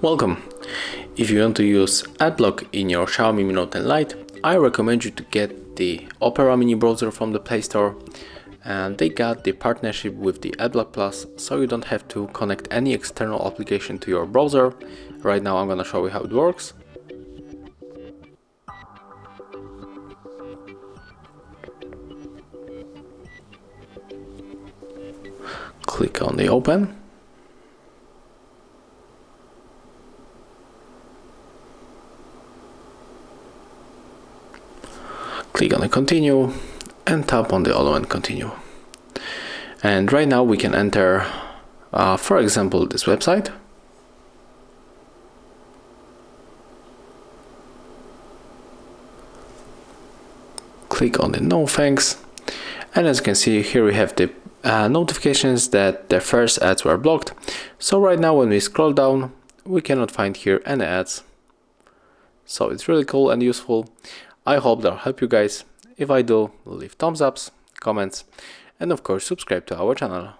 Welcome! If you want to use AdBlock in your Xiaomi Mi Note and Lite, I recommend you to get the Opera mini browser from the Play Store, and they got the partnership with the AdBlock Plus, so you don't have to connect any external application to your browser. Right now I'm gonna show you how it works. Click on the open. Click on the continue and tap on the allow and continue. And right now we can enter, for example, this website. Click on the no thanks. And as you can see here we have the notifications that the first ads were blocked. So right now when we scroll down, we cannot find here any ads. So it's really cool and useful. I hope that'll help you guys. If I do, leave thumbs ups, comments, and of course subscribe to our channel.